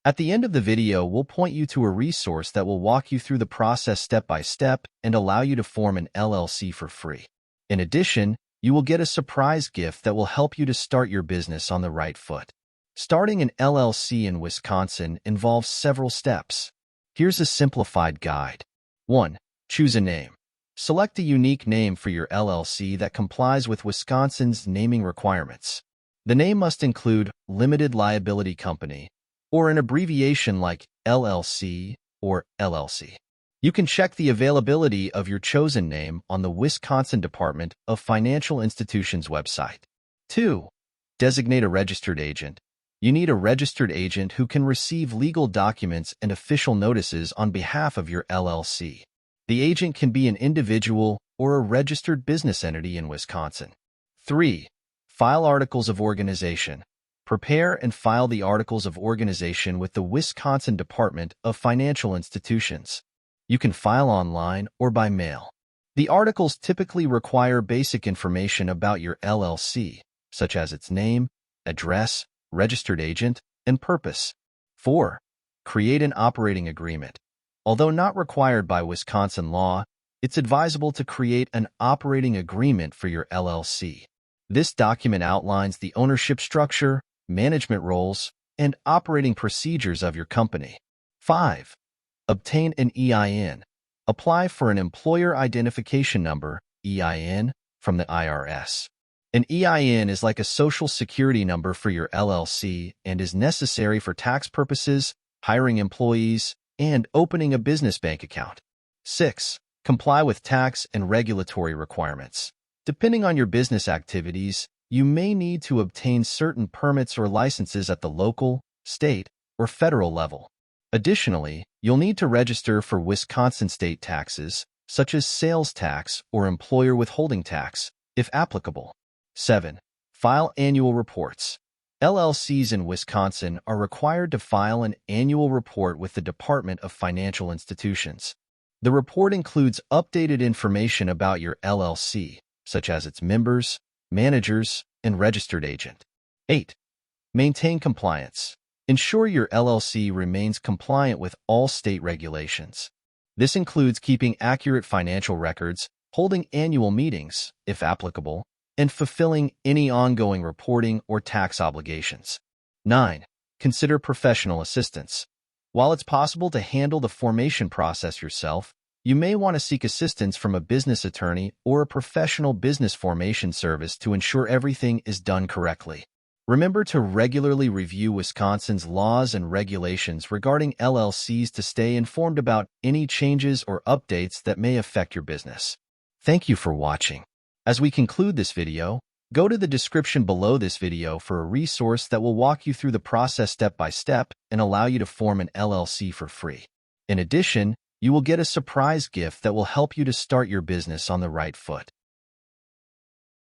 At the end of the video, we'll point you to a resource that will walk you through the process step by step and allow you to form an LLC for free. In addition, you will get a surprise gift that will help you to start your business on the right foot. Starting an LLC in Wisconsin involves several steps. Here's a simplified guide. 1. Choose a name. Select a unique name for your LLC that complies with Wisconsin's naming requirements. The name must include Limited Liability Company, or an abbreviation like LLC or LLC. You can check the availability of your chosen name on the Wisconsin Department of Financial Institutions website. 2. Designate a registered agent. You need a registered agent who can receive legal documents and official notices on behalf of your LLC. The agent can be an individual or a registered business entity in Wisconsin. 3. File articles of organization. Prepare and file the articles of organization with the Wisconsin Department of Financial Institutions. You can file online or by mail. The articles typically require basic information about your LLC, such as its name, address, registered agent, and purpose. 4. Create an operating agreement. Although not required by Wisconsin law, it's advisable to create an operating agreement for your LLC. This document outlines the ownership structure, management roles, and operating procedures of your company. 5. Obtain an EIN. Apply for an Employer Identification Number, EIN, from the IRS. An EIN is like a social security number for your LLC and is necessary for tax purposes, hiring employees, and opening a business bank account. 6. Comply with tax and regulatory requirements. Depending on your business activities, you may need to obtain certain permits or licenses at the local, state, or federal level. Additionally, you'll need to register for Wisconsin state taxes, such as sales tax or employer withholding tax, if applicable. 7. File annual reports. LLCs in Wisconsin are required to file an annual report with the Department of Financial Institutions. The report includes updated information about your LLC, such as its members, managers, and registered agent. 8. Maintain compliance. Ensure your LLC remains compliant with all state regulations. This includes keeping accurate financial records, holding annual meetings, if applicable, and fulfilling any ongoing reporting or tax obligations. 9. Consider professional assistance. While it's possible to handle the formation process yourself, you may want to seek assistance from a business attorney or a professional business formation service to ensure everything is done correctly. Remember to regularly review Wisconsin's laws and regulations regarding LLCs to stay informed about any changes or updates that may affect your business. Thank you for watching. As we conclude this video, go to the description below this video for a resource that will walk you through the process step by step and allow you to form an LLC for free. In addition, you will get a surprise gift that will help you to start your business on the right foot.